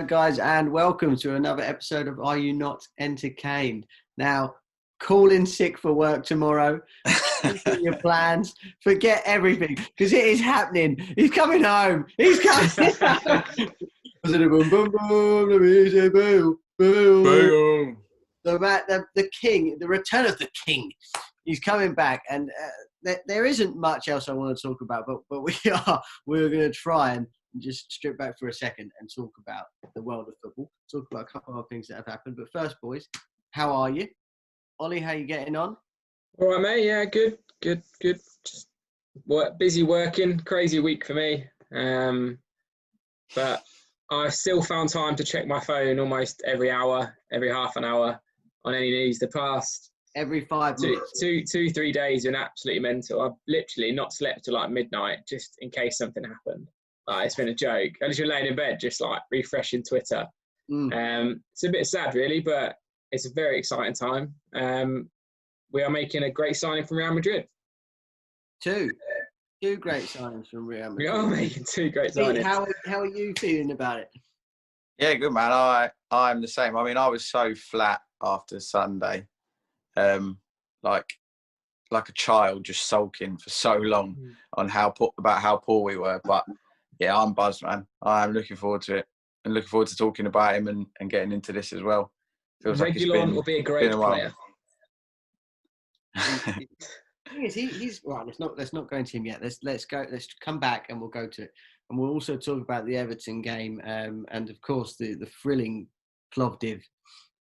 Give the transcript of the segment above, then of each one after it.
guys, and welcome to another episode of Are You Not Entertained? Now, call in sick for work tomorrow. Cancel your plans. Forget everything, because it is happening. He's coming home. He's coming home. Boom, boom, boom, the music, boom, boom. Boom. The king, the return of the king. He's coming back, and there isn't much else I want to talk about, but we're going to try and just strip back for a second and talk about the world of football, talk about a couple of things that have happened. But first, boys, how are you? Ollie, how you getting on? All right, mate. Yeah, good. Just busy working, crazy week for me. But I still found time to check my phone almost every hour, every half an hour on any news. The past every 5 minutes, 3 days been absolutely mental. I've literally not slept till like midnight just in case something happened. It's been a joke. I just been laying in bed, just like refreshing Twitter. It's a bit sad, really, but it's a very exciting time. We are making a great signing from Real Madrid. Two great signings from Real Madrid. We are making 2 great signings. How are you feeling about it? Yeah, good, man. I'm the same. I mean, I was so flat after Sunday, like a child, just sulking for so long on about how poor we were. But yeah, I'm buzzed, man. I'm looking forward to it, and looking forward to talking about him and getting into this as well. Feels like Reguilon will be a great player. He's right. Let's not go into him yet. Let's come back and we'll go to it, and we'll also talk about the Everton game, and of course the thrilling Plovdiv.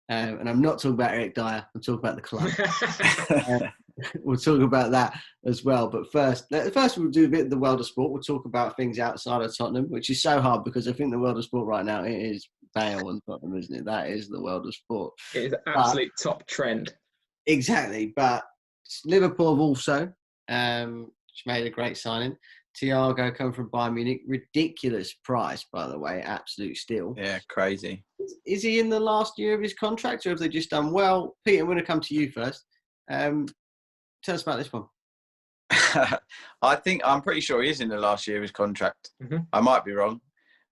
And I'm not talking about Eric Dyer. I'm talking about the club. We'll talk about that as well. But first we'll do a bit of the world of sport. We'll talk about things outside of Tottenham, which is so hard because I think the world of sport right now, it is Bale and Tottenham, isn't it? That is the world of sport. It is an absolute top trend. Exactly. But Liverpool have also made a great signing. Thiago come from Bayern Munich. Ridiculous price, by the way. Absolute steal. Yeah, crazy. Is he in the last year of his contract, or have they just done well? Peter, I'm going to come to you first. Tell us about this one. I'm pretty sure he is in the last year of his contract. Mm-hmm. I might be wrong.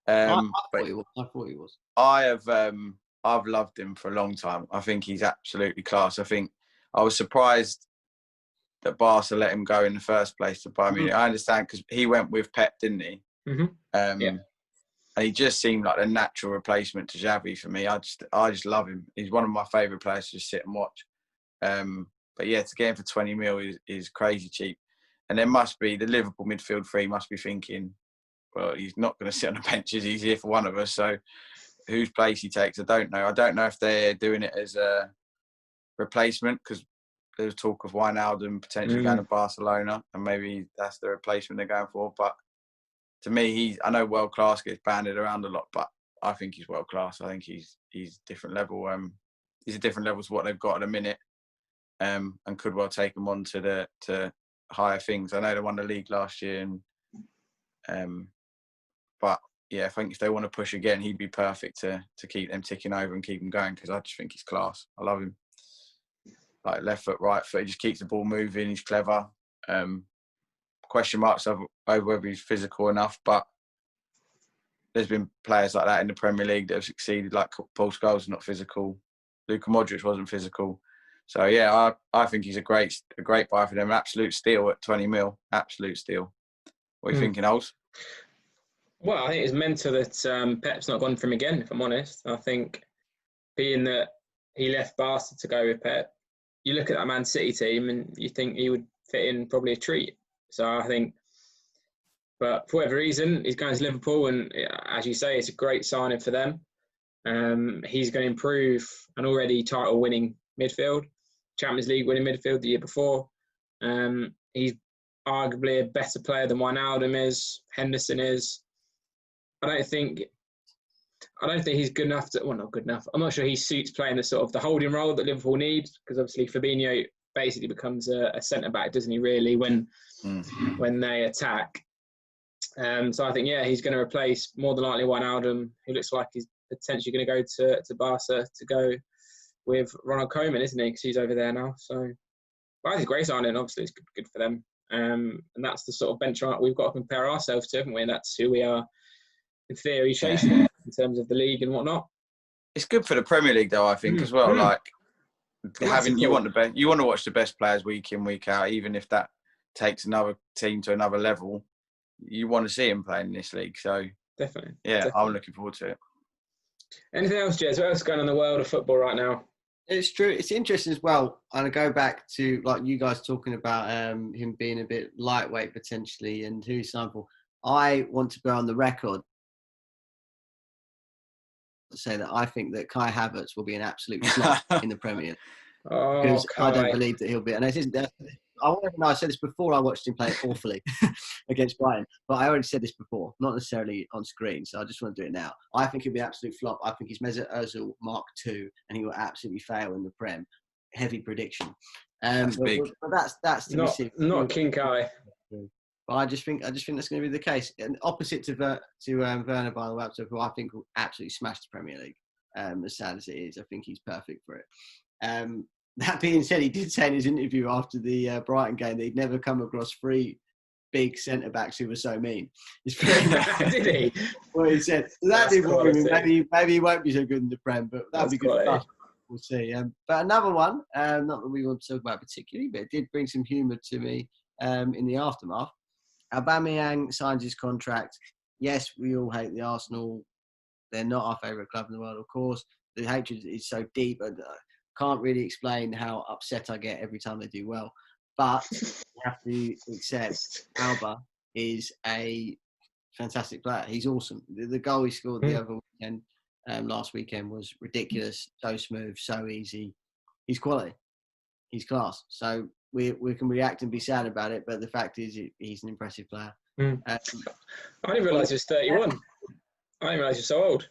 I thought he was. I've loved him for a long time. I think he's absolutely class. I think I was surprised that Barca let him go in the first place to Bayern Munich. I understand because he went with Pep, didn't he? Mm-hmm. Yeah. And he just seemed like a natural replacement to Xavi for me. I just love him. He's one of my favourite players to just sit and watch. But yeah, to get him for 20 mil is crazy cheap. And there must be, the Liverpool midfield three must be thinking, well, he's not going to sit on the benches. He's here for one of us. So whose place he takes, I don't know. I don't know if they're doing it as a replacement because there's talk of Wijnaldum potentially going to Barcelona and maybe that's the replacement they're going for. But to me, I know world class gets banded around a lot, but I think he's world class. I think he's different level. He's a different level to what they've got at a minute, and could well take them on to higher things. I know they won the league last year, but yeah, I think if they want to push again, he'd be perfect to keep them ticking over and keep them going because I just think he's class. I love him. Like left foot, right foot, he just keeps the ball moving. He's clever. Question marks over whether he's physical enough, but there's been players like that in the Premier League that have succeeded, like Paul Scholes, not physical. Luka Modric wasn't physical. So yeah, I think he's a great buy for them. An absolute steal at 20 mil. Absolute steal. What are you thinking, Ols? Well, I think it's mental that Pep's not gone for him again, if I'm honest. I think being that he left Barca to go with Pep, you look at that Man City team and you think he would fit in probably a treat. So I think, but for whatever reason, he's going to Liverpool and as you say, it's a great signing for them. He's going to improve an already title-winning midfield, Champions League winning midfield the year before. He's arguably a better player than Wijnaldum is, Henderson is. I don't think he's good enough to. Well, not good enough. I'm not sure he suits playing the holding role that Liverpool needs because obviously Fabinho basically becomes a centre back, doesn't he? Really, when they attack. So I think he's going to replace more than likely Wijnaldum, who looks like he's potentially going to go to Barca to go with Ronald Koeman, isn't he? Because he's over there now. So, but I think it's a great signing. Obviously, it's good for them. And that's the sort of benchmark we've got to compare ourselves to, haven't we? And that's who we are, in theory, chasing. in terms of the league and whatnot. It's good for the Premier League, though, I think, as well. Like, you want to watch the best players week in, week out, even if that takes another team to another level. You want to see him playing in this league. So, definitely. I'm looking forward to it. Anything else, Jez? What else is going on in the world of football right now? It's true. It's interesting as well. And I go back to like you guys talking about him being a bit lightweight potentially and who he's signed for. I want to go on the record to say that I think that Kai Havertz will be an absolute flop in the Premier League. Because I don't believe that he'll be. And I said this before I watched him play awfully against Brighton, but I already said this before, not necessarily on screen. So I just want to do it now. I think he'll be an absolute flop. I think he's Mesut Ozil Mark II, and he will absolutely fail in the Prem. Heavy prediction. That's big. But that's to not, not King Kai. But I just think that's going to be the case. And opposite to Werner, by the way, who I think will absolutely smash the Premier League. As sad as it is, I think he's perfect for it. That being said, he did say in his interview after the Brighton game that he'd never come across 3 big centre-backs who were so mean. Did he? Well, he said. So that did worry me. Maybe he won't be so good in the Prem, but that'll be good stuff. We'll see. But another one, not that we want to talk about particularly, but it did bring some humour to me in the aftermath. Aubameyang signs his contract. Yes, we all hate the Arsenal. They're not our favourite club in the world, of course. The hatred is so deep. Can't really explain how upset I get every time they do well. But you have to accept Alba is a fantastic player. He's awesome. The goal he scored the other weekend, last weekend, was ridiculous. So smooth, so easy. He's quality. He's class. So we can react and be sad about it, but the fact is he's an impressive player. I didn't realise he was 31. I didn't realise he was so old, if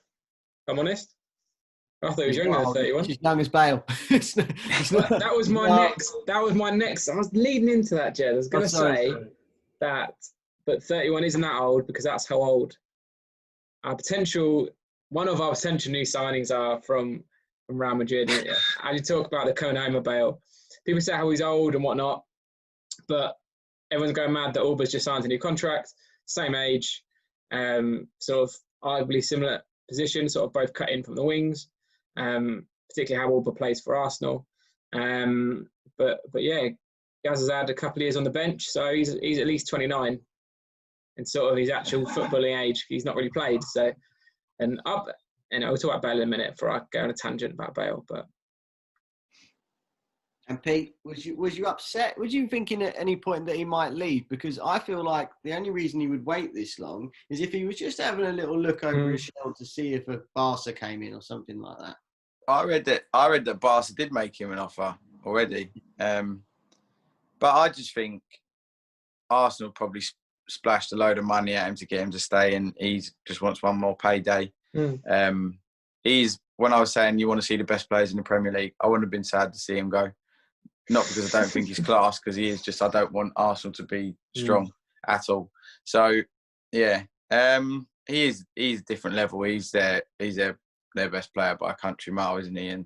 I'm honest. I thought he was younger than 31. He's young as Bale. That was my next. I was leading into that, Jed. I was going to say that, but 31 isn't that old because that's how old one of our potential new signings are from Real Madrid. And you talk about the Konama Bale. People say how he's old and whatnot, but everyone's going mad that Alba's just signed a new contract, same age, sort of arguably similar position, sort of both cut in from the wings. Particularly how Alba plays for Arsenal, but yeah, Gaz has had a couple of years on the bench, so he's at least 29, and sort of his actual footballing age. He's not really played, so and we'll talk about Bale in a minute before I go on a tangent about Bale. But and Pete, was you upset? Was you thinking at any point that he might leave? Because I feel like the only reason he would wait this long is if he was just having a little look over his shoulder to see if a Barca came in or something like that. I read that Barca did make him an offer already, but I just think Arsenal probably splashed a load of money at him to get him to stay, and he just wants one more payday. When I was saying you want to see the best players in the Premier League, I wouldn't have been sad to see him go. Not because I don't think he's class, because he is. Just I don't want Arsenal to be strong at all. So yeah, he's a different level. He's their best player by a country mile, isn't he? And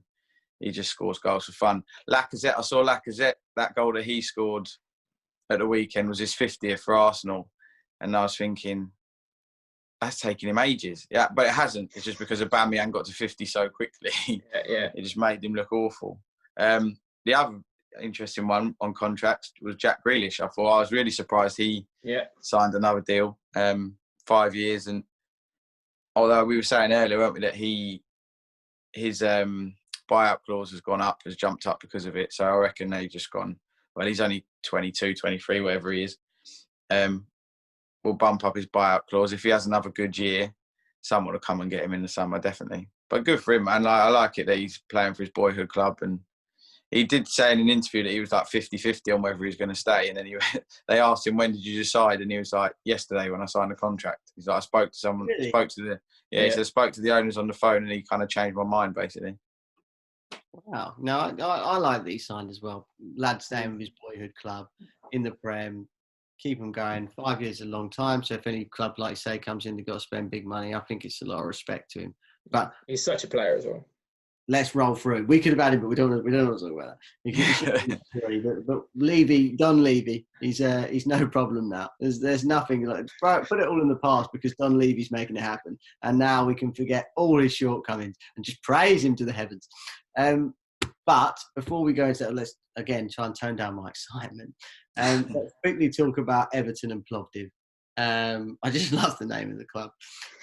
he just scores goals for fun. Lacazette, I saw Lacazette, that goal that he scored at the weekend was his 50th for Arsenal. And I was thinking, that's taking him ages. Yeah, but it hasn't. It's just because Aubameyang got to 50 so quickly. Yeah. It just made him look awful. The other interesting one on contracts was Jack Grealish. I thought I was really surprised he signed another deal, 5 years. And although we were saying earlier, weren't we, that his buyout clause has jumped up because of it. So I reckon they've just gone, well, he's only 22, 23, whatever he is. We'll bump up his buyout clause. If he has another good year, someone will come and get him in the summer, definitely. But good for him, man. I like it that he's playing for his boyhood club. And he did say in an interview that he was like 50-50 on whether he was going to stay. And then they asked him, when did you decide? And he was like, yesterday when I signed the contract. He's like, I spoke to someone, really? He said, I spoke to the owners on the phone and he kind of changed my mind, basically. Wow. No, I like that he signed as well. Lad staying with his boyhood club in the Prem, keep him going. 5 years is a long time. So if any club, like you say, comes in, they've got to spend big money. I think it's a lot of respect to him. But he's such a player as well. let's roll through. We could have had him, but we don't want to talk about that. But Levy, Don Levy, he's no problem now. There's nothing like put it all in the past because Don Levy's making it happen, and now we can forget all his shortcomings and just praise him to the heavens. But before we go into that, let's again try and tone down my excitement. Let's quickly talk about Everton and Plovdiv. I just love the name of the club.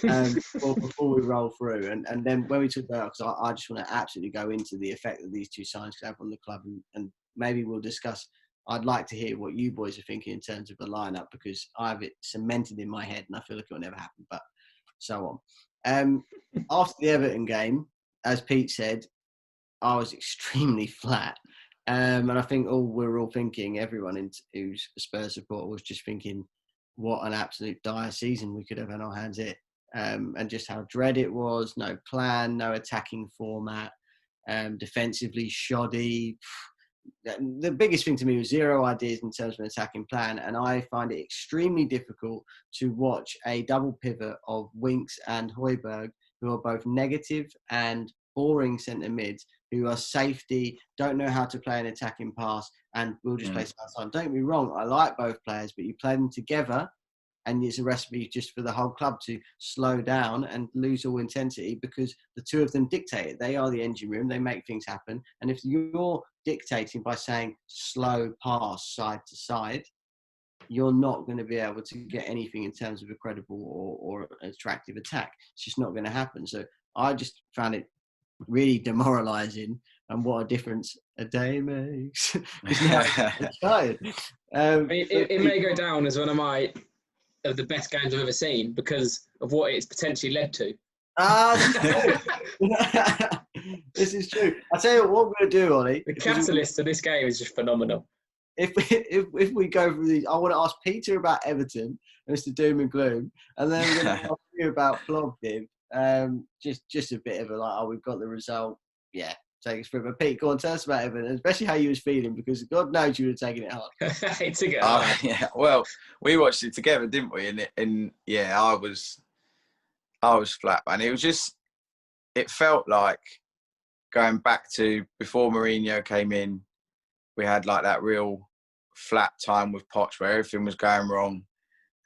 Before we roll through, and then when we talk about, because I just want to absolutely go into the effect that these two signings could have on the club, and maybe we'll discuss. I'd like to hear what you boys are thinking in terms of the lineup, because I have it cemented in my head, and I feel like it'll never happen. But so on. After the Everton game, as Pete said, I was extremely flat. And I think we're all thinking, everyone who's a Spurs supporter was just thinking, what an absolute dire season we could have on our hands here. And just how dread it was, no plan, no attacking format, defensively shoddy. The biggest thing to me was zero ideas in terms of an attacking plan, and I find it extremely difficult to watch a double pivot of Winks and Højbjerg, who are both negative and boring centre mids, who are safety, don't know how to play an attacking pass, and will just play outside. Don't get me wrong, I like both players, but you play them together, and it's a recipe just for the whole club to slow down and lose all intensity, because the two of them dictate it. They are the engine room. They make things happen. And if you're dictating by saying slow pass side to side, you're not going to be able to get anything in terms of a credible or attractive attack. It's just not going to happen. So I just found it really demoralising, and what a difference a day makes. Now I'm excited. It may go down as one of the best games I've ever seen because of what it's potentially led to. This is true. I'll tell you what we're going to do, Ollie. The catalyst of this game is just phenomenal. If we go through these, I want to ask Peter about Everton, Mr. Doom and Gloom, and then we're going to ask you about Plovdiv. Just a bit of we've got the result. Yeah, take us through. But Pete, go on, tell us about Everton, especially how you was feeling, because God knows you were taking it hard. It took it hard. Yeah, well, we watched it together, didn't we? And yeah, I was flat, man. It felt like going back to before Mourinho came in. We had like that real flat time with Poch where everything was going wrong.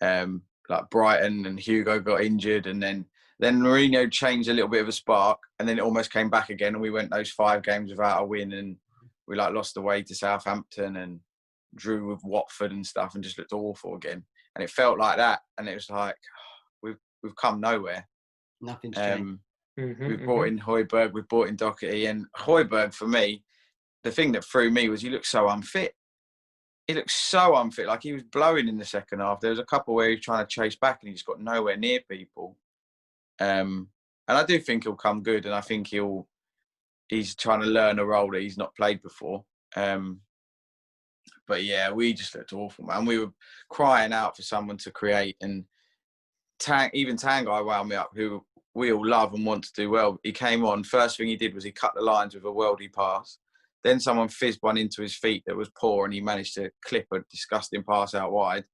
Like Brighton and Hugo got injured, and then Mourinho changed a little bit of a spark, and then it almost came back again, and we went those 5 games without a win, and we lost away to Southampton and drew with Watford and stuff, and just looked awful again. And it felt like that, and it was like we've come nowhere. Nothing's changed. We've brought in Højbjerg, we've brought in Doherty, and Højbjerg for me, the thing that threw me was he looked so unfit. He looked so unfit, like he was blowing in the second half. There was a couple where he was trying to chase back and he just got nowhere near people. And I do think he'll come good, and I think he's trying to learn a role that he's not played before. But yeah, we just looked awful, man. We were crying out for someone to create, and even Tanguy wound me up, who we all love and want to do well. He came on, first thing he did was he cut the lines with a worldly pass. Then someone fizzed one into his feet that was poor, and he managed to clip a disgusting pass out wide.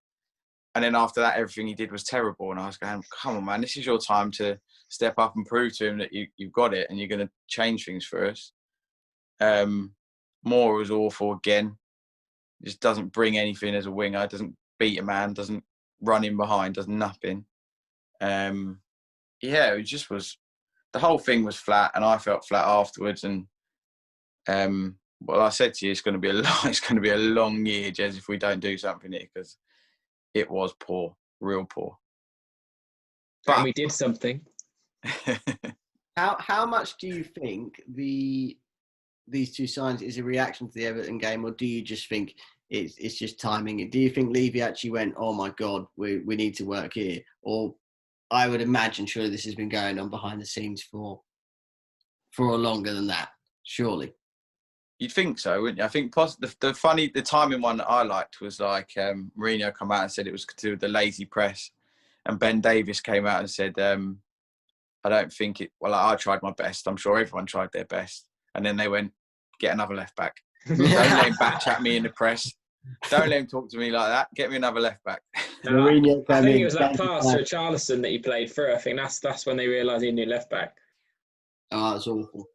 And then after that, everything he did was terrible. And I was going, come on, man, this is your time to step up and prove to him that you've got it and you're going to change things for us. Moore was awful again. Just doesn't bring anything as a winger, doesn't beat a man, doesn't run in behind, does nothing. Yeah, it just was, the whole thing was flat, and I felt flat afterwards. And well, I said to you, it's going to be a long year, Jez, if we don't do something here, because it was poor, real poor. But we did something. How much do you think these two signs is a reaction to the Everton game, or do you just think it's just timing? Do you think Levy actually went, oh my God, we need to work here? Or I would imagine surely this has been going on behind the scenes for longer than that, surely. You'd think so, wouldn't you? I think the timing one that I liked was like Mourinho come out and said it was to do with the lazy press, and Ben Davies came out and said, I don't think it. Well, I tried my best. I'm sure everyone tried their best, and then they went, get another left back. Don't let him back chat me in the press. Don't let him talk to me like that. Get me another left back. No, I think it was that pass to Charlison that he played through. I think that's when they realised he knew left back. Oh, that's awful.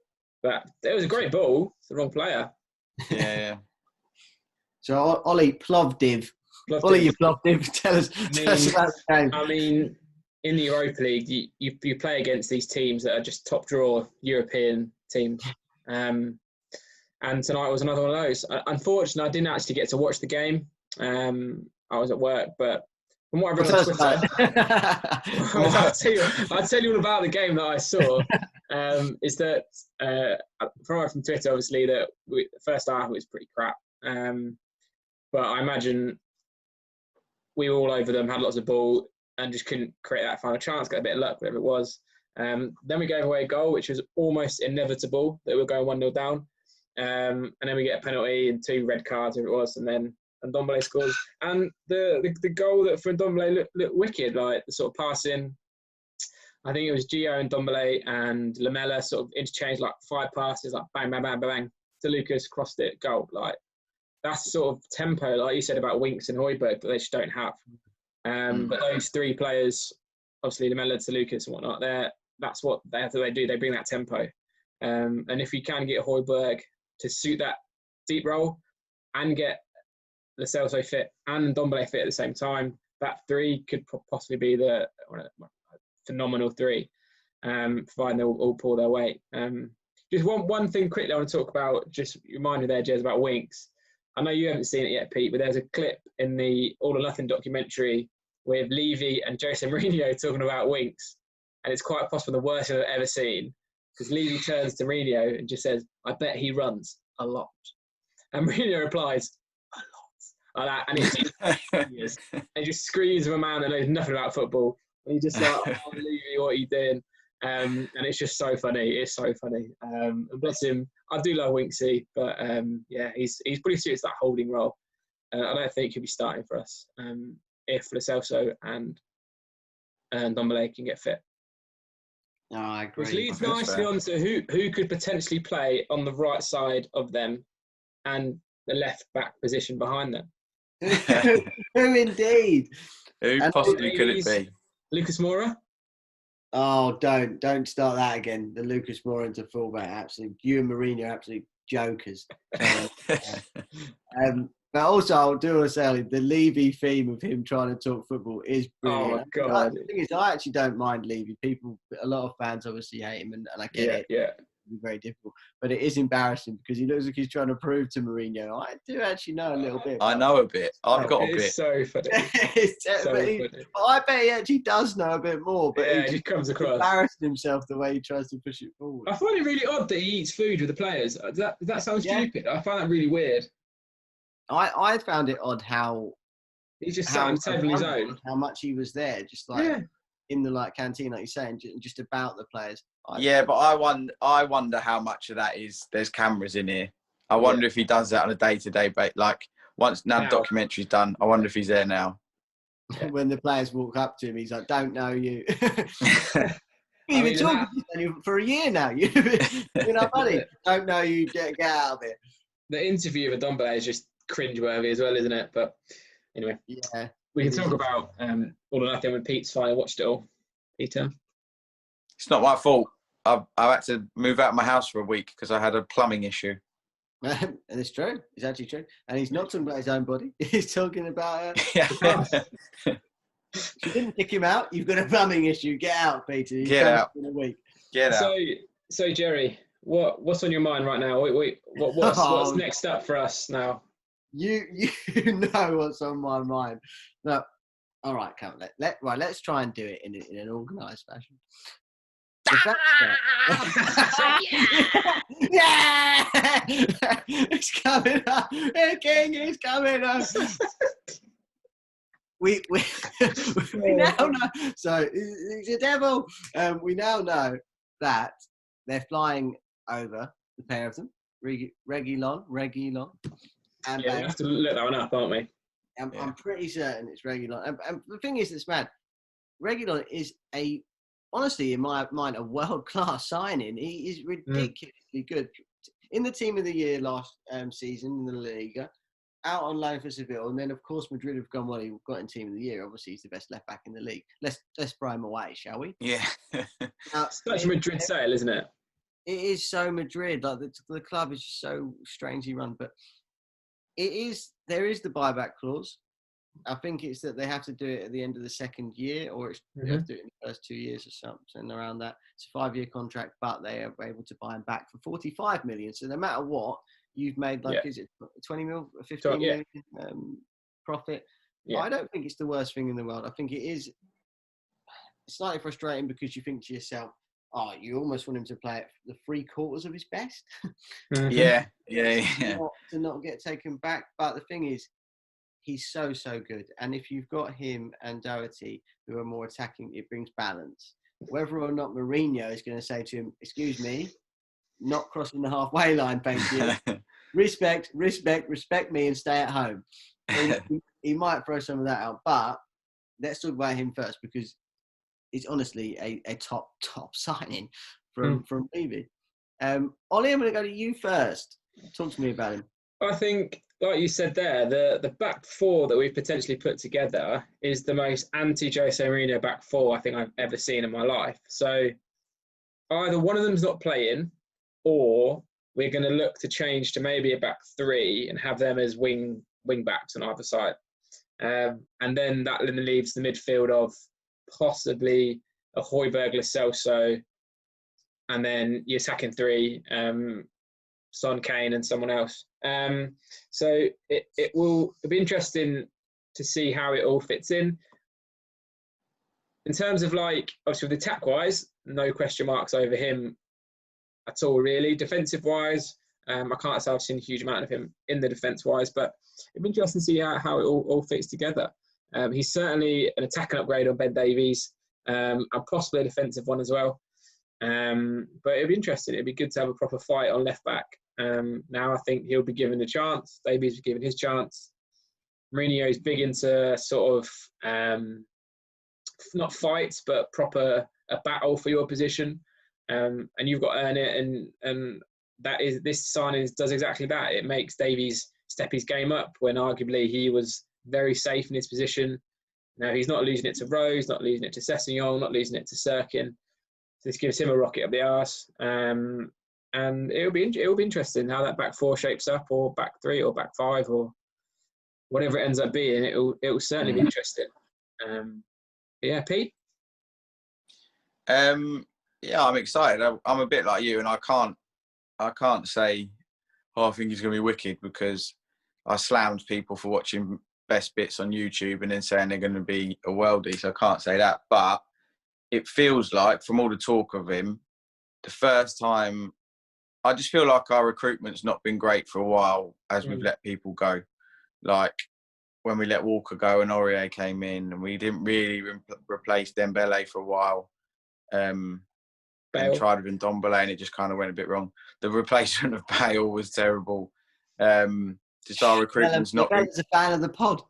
But it was a great ball. It's the wrong player. Yeah. So Ollie Plovdiv. Plovdiv. Ollie, you Plovdiv. Tell us about the game. I mean, in the Europa League, you play against these teams that are just top draw European teams. And tonight was another one of those. Unfortunately, I didn't actually get to watch the game. I was at work, but from what I've read on Twitter, I'll tell you all about the game that I saw. Is that from Twitter, obviously, that the first half was pretty crap. But I imagine we were all over them, had lots of ball, and just couldn't create that final chance, get a bit of luck, whatever it was. Then we gave away a goal, which was almost inevitable that we were going 1-0 down. And then we get a penalty and 2 red cards, whatever it was, and then Ndombele scores. And the goal that for Ndombele looked wicked, like the sort of passing. I think it was Gio and Ndombele and Lamela sort of interchanged like 5 passes, like bang, bang, bang, bang, bang. To Lucas, crossed it, goal. Like that's the sort of tempo, like you said about Winks and Højbjerg, that they just don't have. But those 3 players, obviously Lamela to Lucas and whatnot, that's what they do. They bring that tempo. And if you can get Højbjerg to suit that deep role and get Lo Celso fit and Ndombele fit at the same time, that 3 could possibly be the phenomenal 3, providing they'll all pull their weight. Just one thing quickly I want to talk about, just remind me there, Jez, about Winks. I know you haven't seen it yet, Pete, but there's a clip in the All or Nothing documentary with Levy and Jose Mourinho talking about Winks, and it's quite possibly the worst I've ever seen, because Levy turns to Mourinho and just says, "I bet he runs a lot," and Mourinho replies, "A lot," like that, and he just screams of a man that knows nothing about football. And he's just like, "Oh, Levy, what are you doing?" And it's just so funny. It's so funny. And bless him. I do love Winksy, but he's pretty serious that holding role. I don't think he'll be starting for us if Lo Celso and Ndombele can get fit. No, I agree. Which leads nicely on to who could potentially play on the right side of them and the left back position behind them. Who indeed? Who possibly could it be? Lucas Moura? Oh, don't start that again. The Lucas Moura into fullback, absolutely. You and Mourinho are absolute jokers. But also, I'll do want to say the Levy theme of him trying to talk football is brilliant. Oh my God! The thing is, I actually don't mind Levy. A lot of fans obviously hate him, and I get it. Yeah. It's very difficult, but it is embarrassing because he looks like he's trying to prove to Mourinho, I do actually know a little bit. I know a bit. I've got a bit. It's so funny. Funny. I bet he actually does know a bit more, but he comes across embarrassing himself the way he tries to push it forward. I find it really odd that he eats food with the players. Does that sound stupid? I find that really weird. I found it odd how he's just sat on the table on his own. How much he was there, just like in the canteen, like you're saying, just about the players. But I wonder how much of that is there's cameras in here. I wonder if he does that on a day-to-day basis. Like once now the documentary's done, I wonder if he's there now. When the players walk up to him, he's like, "Don't know you." You've been talking to you for a year now. You're not funny. Don't know you. Get out of here. The interview with Ndombele is just cringeworthy as well, isn't it? But anyway, we can talk about All or Nothing when Pete's finally watched it all. Peter, it's not my fault. I had to move out of my house for a week because I had a plumbing issue. And it's true. It's actually true. And he's not talking about his own body. He's talking about. She didn't kick him out. You've got a plumbing issue. Get out, Peter. Get out. In a week. Get out. So Jerry, what's on your mind right now? What's next up for us now? You know what's on my mind. No, all right, come on. Let's try and do it in an organised fashion. Yeah! It's coming up. The king is coming up. We now know. So he's a devil. We now know that they're flying over, the pair of them, Reguilon. And we have to look that one up, aren't we? I'm pretty certain it's Reguilon. And the thing is, it's mad. Reguilon is honestly, in my mind, a world-class signing. He is ridiculously good. In the Team of the Year last season in the Liga, out on loan for Seville, and then of course Madrid have gone, well, he got in Team of the Year. Obviously, he's the best left back in the league. Let's throw him away, shall we? Yeah. Such a Madrid sale, isn't it? it is so Madrid. Like the club is just so strangely run, but there is the buyback clause. I think it's that they have to do it at the end of the second year, or they have to do it in the first 2 years or something around that. It's a 5-year contract, but they are able to buy him back for 45 million. So no matter what, you've made is it 20 mil, 15 million profit? Yeah. I don't think it's the worst thing in the world. I think it is slightly frustrating because you think to yourself, you almost want him to play at the 3/4 of his best. Yeah. To not get taken back. But the thing is, he's so good. And if you've got him and Doherty, who are more attacking, it brings balance. Whether or not Mourinho is going to say to him, excuse me, not crossing the halfway line, thank you. Respect me and stay at home. He might throw some of that out. But let's talk about him first, because it's honestly a top signing from Levy. Ollie, I'm going to go to you first. Talk to me about him. I think, like you said there, the back four that we've potentially put together is the most anti-Jose Mourinho back four I think I've ever seen in my life. So either one of them's not playing, or we're going to look to change to maybe a back three and have them as wing backs on either side. And then that leaves the midfield of possibly a Højbjerg, Lo Celso, and then your attacking three, Son, Kane, and someone else. So it'll be interesting to see how it all fits in. In terms of obviously with attack-wise, no question marks over him at all, really. Defensive-wise, I can't say I've seen a huge amount of him in the defence-wise, but it'd be interesting to see how it all fits together. He's certainly an attacking upgrade on Ben Davies, and possibly a defensive one as well. But it'd be interesting. It'd be good to have a proper fight on left back. Now I think he'll be given a chance. Davies will be given his chance. Mourinho is big into sort of not fights, but proper a battle for your position. And you've got to earn it. And this signing does exactly that. It makes Davies step his game up when arguably he was very safe in his position. Now he's not losing it to Rose, not losing it to Sessegnon, not losing it to Sirkin. This gives him a rocket up the arse. And it'll be interesting how that back four shapes up, or back three, or back five, or whatever it ends up being. It'll certainly be interesting. Yeah, Pete? Yeah, I'm excited. I'm a bit like you, and I can't say, I think he's going to be wicked, because I slammed people for watching best bits on YouTube and then saying they're going to be a worldie, so I can't say that. But it feels like, from all the talk of him, the first time, I just feel like our recruitment's not been great for a while as we've let people go. Like when we let Walker go and Aurier came in, and we didn't really replace Dembele for a while. And tried with Ndombele, and it just kind of went a bit wrong. The replacement of Bale was terrible. Just our recruitment's not been... He's a fan of the pod.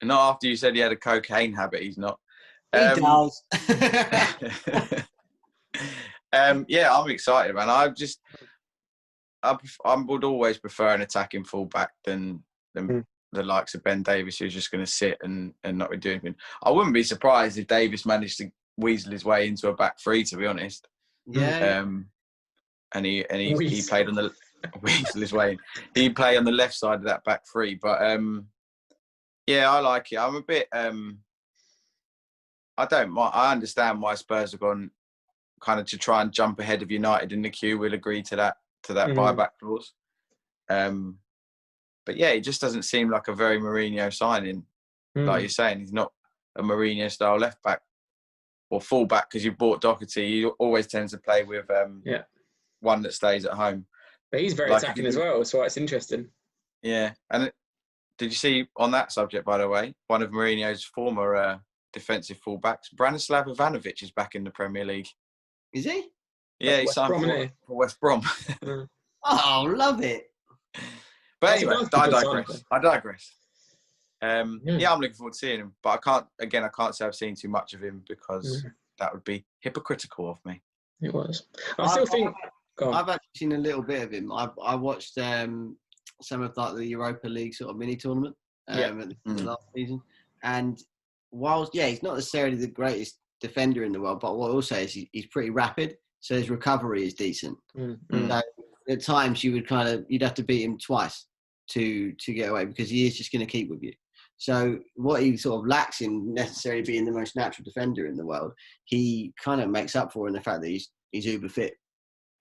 Not after you said he had a cocaine habit, he's not. He does. Yeah, I'm excited, man. I would always prefer an attacking fullback than the likes of Ben Davies, who's just going to sit and not be doing anything. I wouldn't be surprised if Davies managed to weasel his way into a back three, to be honest. Yeah. And he played on the weasel his way. He played on the left side of that back three, but yeah, I like it. I'm a bit. I understand why Spurs have gone kind of to try and jump ahead of United in the queue. We'll agree to that buyback clause. But yeah, it just doesn't seem like a very Mourinho signing. Like you're saying, he's not a Mourinho style left back or full back, because you bought Doherty. He always tends to play with one that stays at home. But he's very attacking as well, so it's interesting. Yeah, and did you see on that subject, by the way, one of Mourinho's former defensive fullbacks, Branislav Ivanovic, is back in the Premier League. Is he? Yeah, he signed for West Brom. Oh, love it. But anyway, I digress. Yeah, I'm looking forward to seeing him. But I can't say I've seen too much of him, because that would be hypocritical of me. It was. I've actually seen a little bit of him. I watched some of the Europa League sort of mini tournament at the last season. And whilst, he's not necessarily the greatest defender in the world, but what I will say is he's pretty rapid, so his recovery is decent. So at times you'd have to beat him twice to get away, because he is just going to keep with you. So what he sort of lacks in necessarily being the most natural defender in the world, he kind of makes up for in the fact that he's uber fit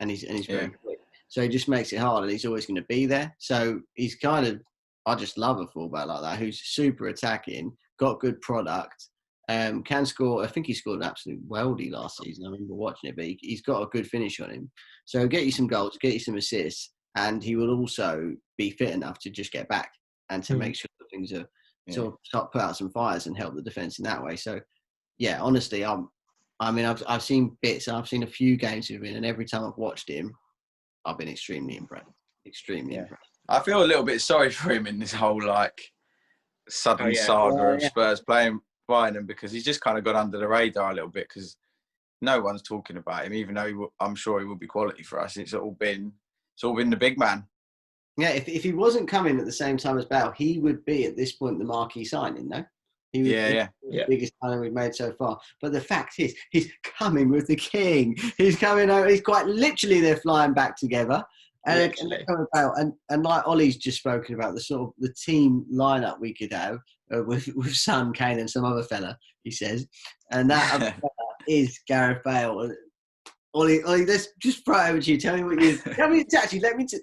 and he's very quick. So he just makes it hard, and he's always going to be there. So he's I just love a fullback like that, who's super attacking, got good product, can score. I think he scored an absolute worldie last season. I remember watching it, but he's got a good finish on him. So get you some goals, get you some assists, and he will also be fit enough to just get back and to make sure that things are sort of start put out some fires and help the defence in that way. So yeah, honestly, I've seen bits. I've seen a few games of him, and every time I've watched him, I've been extremely impressed. Impressed. I feel a little bit sorry for him in this whole sudden saga of Spurs playing Bayern, because he's just kind of gone under the radar a little bit, because no one's talking about him, even though I'm sure he will be quality for us. It's all been the big man. Yeah, if he wasn't coming at the same time as Bale, he would be at this point the marquee signing, no? He would be the biggest signing we've made so far. But the fact is, he's coming with the king. He's coming over. He's quite literally, they're flying back together. And like Ollie's just spoken about, the sort of the team lineup we could have with Son, Kane, and some other fella, he says, and that other fella is Gareth Bale. Ollie, let's just throw it over to you. Tell me what you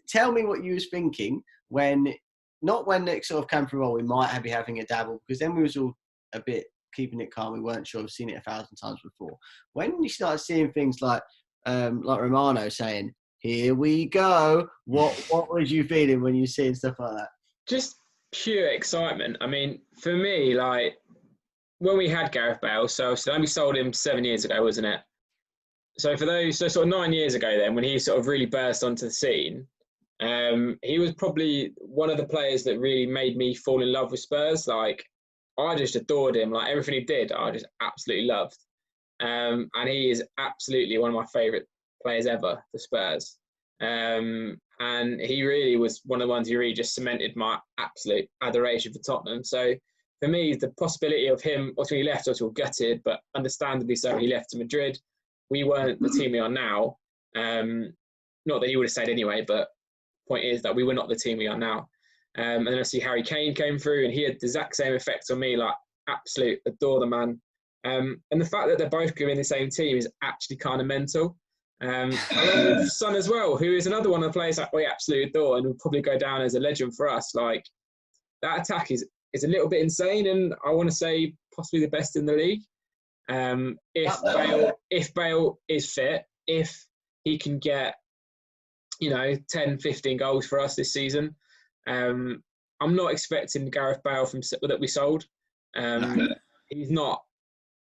tell me what you was thinking when it sort of came through. We might be having a dabble, because then we was all a bit keeping it calm. We weren't sure. We've seen it 1,000 times before. When you started seeing things like Romano saying, "Here we go," what was you feeling when you seeing stuff like that? Just pure excitement. I mean, for me, when we had Gareth Bale, so we sold him 7 years ago, wasn't it? So sort of 9 years ago then, when he sort of really burst onto the scene, he was probably one of the players that really made me fall in love with Spurs. I just adored him. Everything he did, I just absolutely loved. And he is absolutely one of my favourite players ever for Spurs. And he really was one of the ones who really just cemented my absolute adoration for Tottenham. So for me, the possibility of him, when he left, I was all gutted, but understandably so, he left to Madrid. We weren't the team we are now. Not that he would have stayed anyway, but point is that we were not the team we are now. And then I see Harry Kane came through, and he had the exact same effect on me. Absolute adore the man. And the fact that they're both in the same team is actually kind of mental. Along with Son as well, who is another one of the players that we absolutely adore and will probably go down as a legend for us. That attack is a little bit insane, and I want to say possibly the best in the league. If Bale is fit, if he can get 10, 15 goals for us this season, I'm not expecting Gareth Bale that we sold. He's not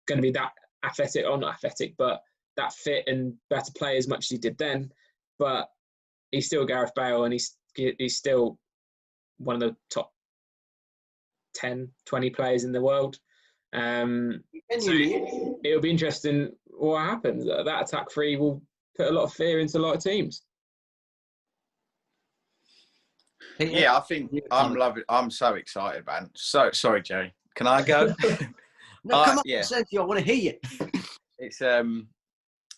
going to be that athletic, or not athletic, but that fit and better play as much as he did then. But he's still Gareth Bale, and he's still one of the top 10, 20 players in the world. So it'll be interesting what happens. That attack three will put a lot of fear into a lot of teams. Yeah, I think I'm loving. I'm so excited, man. So sorry, Jerry. Can I go? No, come on, Sergio, I want to hear you. It's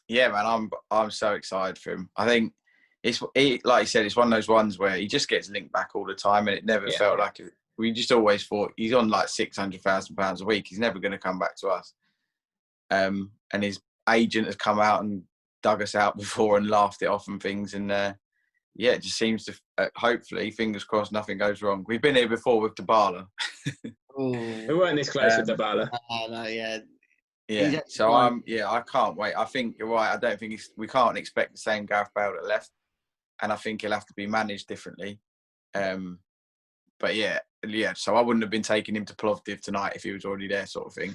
yeah, man. I'm so excited for him. I think like you said, it's one of those ones where he just gets linked back all the time, and it never felt like it. We just always thought he's on £600,000 a week. He's never going to come back to us. And his agent has come out and dug us out before and laughed it off and things. And it just seems to, hopefully, fingers crossed, nothing goes wrong. We've been here before with Dybala. We weren't this close with Dybala. Yeah. So I can't wait. I think you're right. I don't think we can't expect the same Gareth Bale that left, and I think he'll have to be managed differently. But yeah. So I wouldn't have been taking him to Plovdiv tonight if he was already there, sort of thing.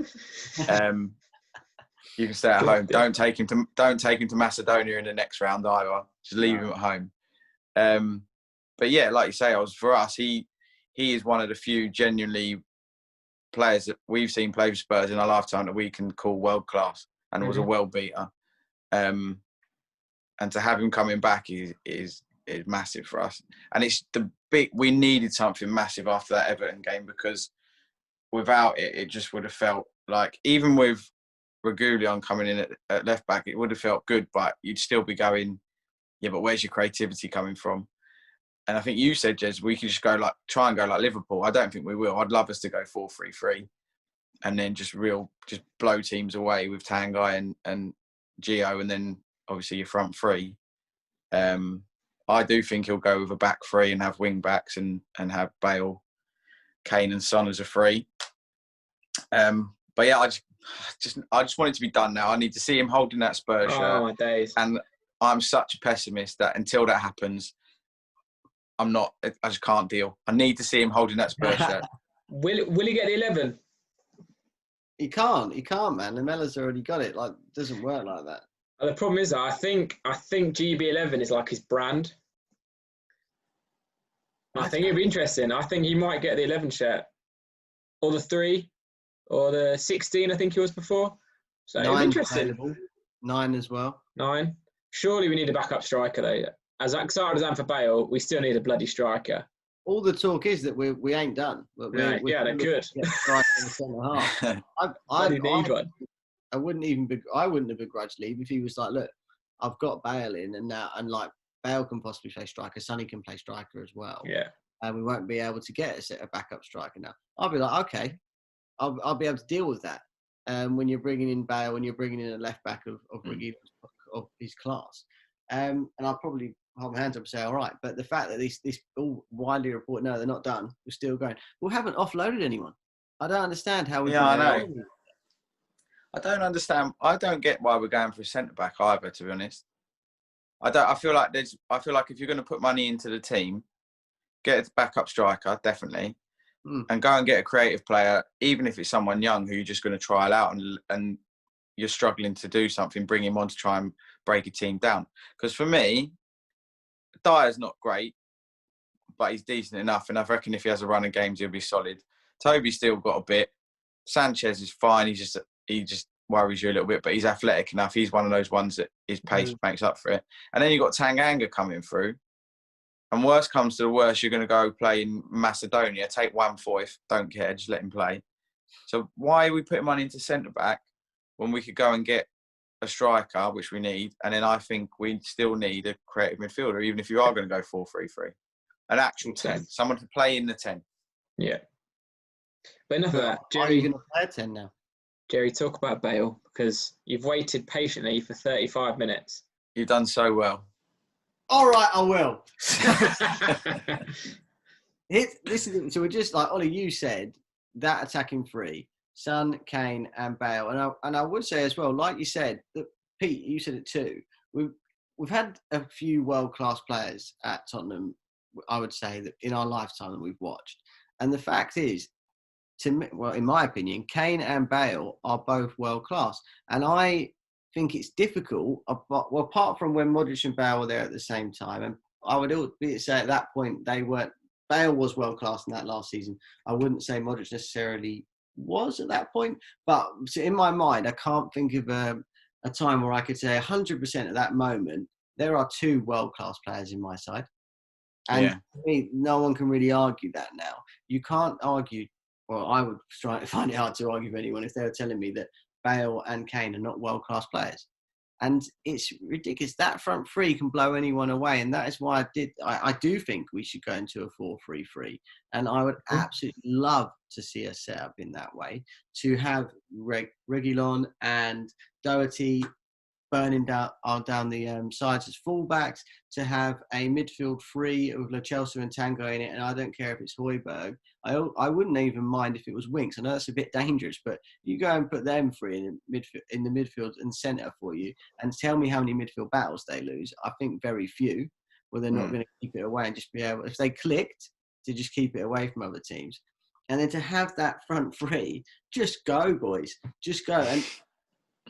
You can stay at home. Don't take him to Macedonia in the next round either. Just leave him at home. But yeah, like you say, for us, he is one of the few genuinely players that we've seen play for Spurs in our lifetime that we can call world class, and was a world beater. And to have him coming back is massive for us. And it's we needed something massive after that Everton game, because without it, it just would have felt like, even with Regulion coming in at left back, it would have felt good, but you'd still be going, yeah, but where's your creativity coming from? And I think you said, Jez, we could just try and go like Liverpool. I don't think we will. I'd love us to go 4-3-3 and then just blow teams away with Tanguy and Gio, and then obviously your front three. I do think he'll go with a back three and have wing backs and have Bale, Kane and Son as a three. But yeah, I just want it to be done now. I need to see him holding that Spurs shirt. Oh, my days. And I'm such a pessimist that until that happens, I just can't deal. I need to see him holding that Spurs shirt. Will he get the 11? He can't, man. Lamella's already got it. Like, it doesn't work like that. The problem is, I think GB11 is like his brand. I think it'd be interesting. I think he might get the 11 shirt, or the 3, or the 16. I think he was before. So it'd be interesting. Available. 9 as well. 9. Surely we need a backup striker though. As excited as I am for Bale, we still need a bloody striker. All the talk is that we ain't done. They're good. I need one. I wouldn't have begrudged leave if he was like, look, I've got Bale in, and like Bale can possibly play striker, Sonny can play striker as well. Yeah. And we won't be able to get a backup striker now. I'll be like, okay, I'll be able to deal with that. When you're bringing in Bale, when you're bringing in a left back of his class, and I'll probably hold my hands up and say, all right. But the fact that this all widely report, no, they're not done. We're still going. We haven't offloaded anyone. I don't understand how we. Yeah, I know. I don't understand. I don't get why we're going for a centre back either. To be honest, I feel like if you're going to put money into the team, get a backup striker definitely, and go and get a creative player, even if it's someone young who you're just going to trial out and you're struggling to do something, bring him on to try and break a team down. Because for me, Dyer's not great, but he's decent enough, and I reckon if he has a run of games, he'll be solid. Toby's still got a bit. Sanchez is fine. He just worries you a little bit, but he's athletic enough. He's one of those ones that his pace makes up for it. And then you've got Tanganga coming through. And worst comes to the worst, you're going to go play in Macedonia, take 1/4, don't care, just let him play. So why are we putting money into centre-back when we could go and get a striker, which we need, and then I think we still need a creative midfielder, even if you are going to go 4-3-3. An actual 10, someone to play in the 10. Yeah. But enough of that. Jerry, are you going to play a 10 now? Jerry, talk about Bale, because you've waited patiently for 35 minutes. You've done so well. All right, I will. So we're just like, Ollie, you said, that attacking three, Son, Kane and Bale. And I would say as well, like you said, that Pete, you said it too, we've had a few world-class players at Tottenham, I would say, that in our lifetime that we've watched. And the fact is, in my opinion, Kane and Bale are both world-class. And I think it's difficult, apart from when Modric and Bale were there at the same time, and I would say at that point, Bale was world-class in that last season. I wouldn't say Modric necessarily was at that point, but in my mind, I can't think of a time where I could say 100% at that moment, there are two world-class players in my side. And for me, no one can really argue that now. You can't argue, well, I would try to find it hard to argue with anyone if they were telling me that Bale and Kane are not world-class players. And it's ridiculous. That front three can blow anyone away. And that is why I do think we should go into a 4-3-3. And I would absolutely love to see us set up in that way, to have Reguilon and Doherty burning down the sides as fullbacks, to have a midfield three with Lo Celso and Tango in it. And I don't care if it's Højbjerg. I wouldn't even mind if it was Winks. I know that's a bit dangerous, but you go and put them three in the midfield and centre for you, and tell me how many midfield battles they lose. I think very few, where they're not going to keep it away and just be able, if they clicked, to just keep it away from other teams. And then to have that front three, just go, boys, just go. And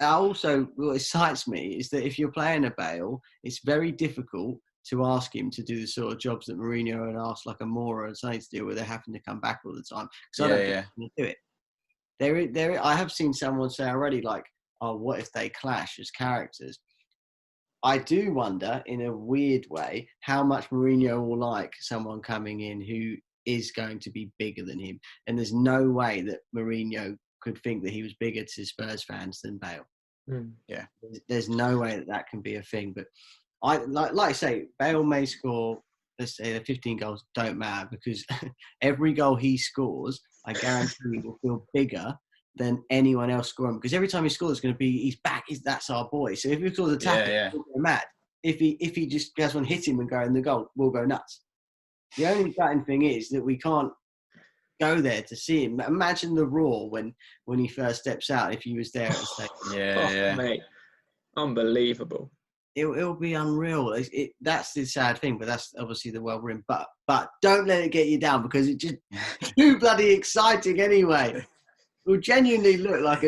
also, what excites me is that if you're playing a Bale, it's very difficult to ask him to do the sort of jobs that Mourinho would ask, like a Moura and something to do, where they're having to come back all the time. Because I don't think he can do it. I have seen someone say already, like, oh, what if they clash as characters? I do wonder, in a weird way, how much Mourinho will like someone coming in who is going to be bigger than him. And there's no way that Mourinho could think that he was bigger to Spurs fans than Bale. Yeah. There's no way that can be a thing. But like I say, Bale may score, let's say the 15 goals don't matter, because every goal he scores, I guarantee he will feel bigger than anyone else scoring. Because every time he scores, it's going to be, he's back, that's our boy. So if he scores a tackle, we'll go mad. If he just has one hit him and go in the goal, we'll go nuts. The only gutting thing is that we can't go there to see him. Imagine the roar when he first steps out, if he was there at the stadium. Mate, unbelievable. It'll be unreal. That's the sad thing, but that's obviously the world we're in. But don't let it get you down, because it's just too bloody exciting anyway. We'll genuinely look like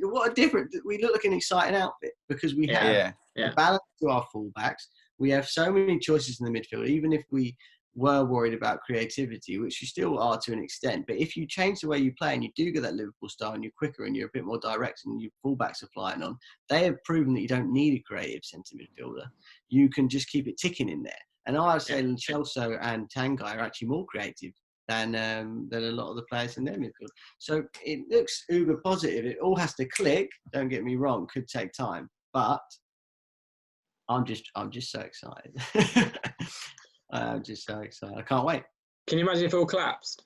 what a difference. We look like an exciting outfit, because we have a balance to our fullbacks. We have so many choices in the midfield, even if we were worried about creativity, which you still are to an extent. But if you change the way you play and you do get that Liverpool style and you're quicker and you're a bit more direct and your fullbacks are flying on, they have proven that you don't need a creative centre midfielder. You can just keep it ticking in there. And I would say Chelsea and Tanguy are actually more creative than a lot of the players in their midfield. So it looks uber positive. It all has to click. Don't get me wrong, could take time, but I'm just so excited. I'm just so excited. I can't wait. Can you imagine if it all collapsed?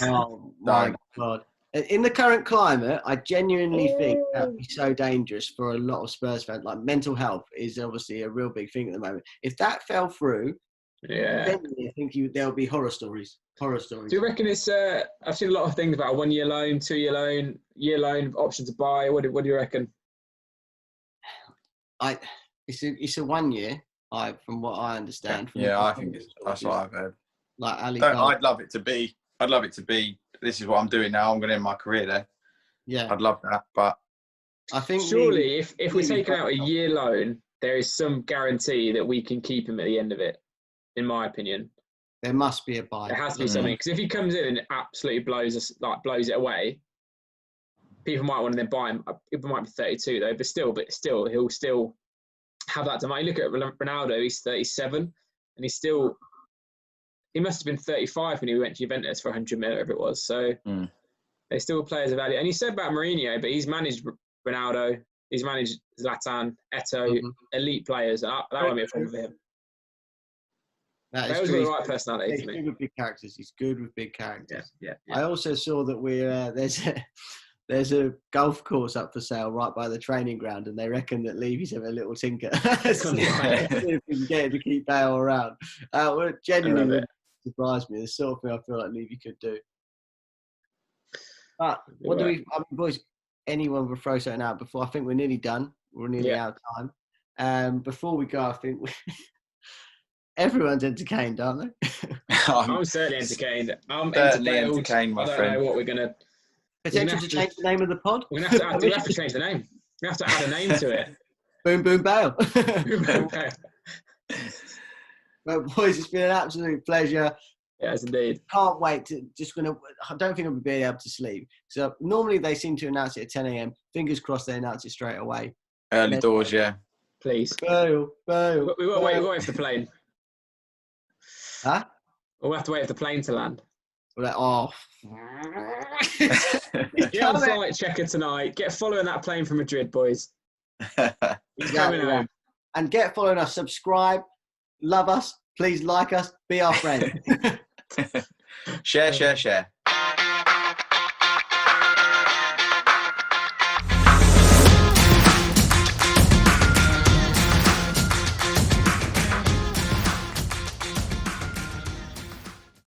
Oh my God. In the current climate, I genuinely think that would be so dangerous for a lot of Spurs fans. Like, mental health is obviously a real big thing at the moment. If that fell through, I think there'll be horror stories. Do you reckon it's? I've seen a lot of things about a 1 year loan, 2 year loan, year loan, option to buy. What do you reckon? It's a 1 year. From what I understand. I think that's what I've heard. Like Ali. I'd love it to be. This is what I'm doing now. I'm going to end my career there. Yeah, I'd love that, but I think surely if we're taking out a year loan, there is some guarantee that we can keep him at the end of it. In my opinion, there must be a buy. There has to be something, because if he comes in and absolutely blows it away, people might want to then buy him. People might be 32 though, but still, he'll still have that demand. You look at Ronaldo; he's 37, and he must have been 35 when he went to Juventus for 100 million, whatever it was. So they're still players of value. And you said about Mourinho, but he's managed Ronaldo, he's managed Zlatan, Eto'o, elite players. That won't be a problem for him. Those are the right personality for me. He's good with big characters. He's good with big characters. Yeah. I also saw that there's a golf course up for sale right by the training ground, and they reckon that Levy's having a little tinker. See if we can get him to keep Bale around. Genuinely surprised me. The sort of thing I feel like Levy could do. But what do we? Boys, anyone will throw something out before? I think we're nearly done. We're nearly out of time. Before we go, I think everyone's entertained, aren't they? I'm certainly entertained. I'm entertained, my friend. I don't know what we're going to... Potential to change the name of the pod? We're going to have to change the name. We have to add a name to it. Boom, boom, Bale. Boom, boom, Bale. Well, boys, it's been an absolute pleasure. Yes, indeed. Can't wait to I don't think I'll be able to sleep. So normally they seem to announce it at 10 a.m. Fingers crossed they announce it straight away. Early doors, yeah. Please. Bale. We won't wait for the plane. Huh? We'll have to wait for the plane to land. We're like, Get on flight checker tonight. Get following that plane from Madrid, boys. He's coming home. And get following us. Subscribe. Love us. Please like us. Be our friend. Share.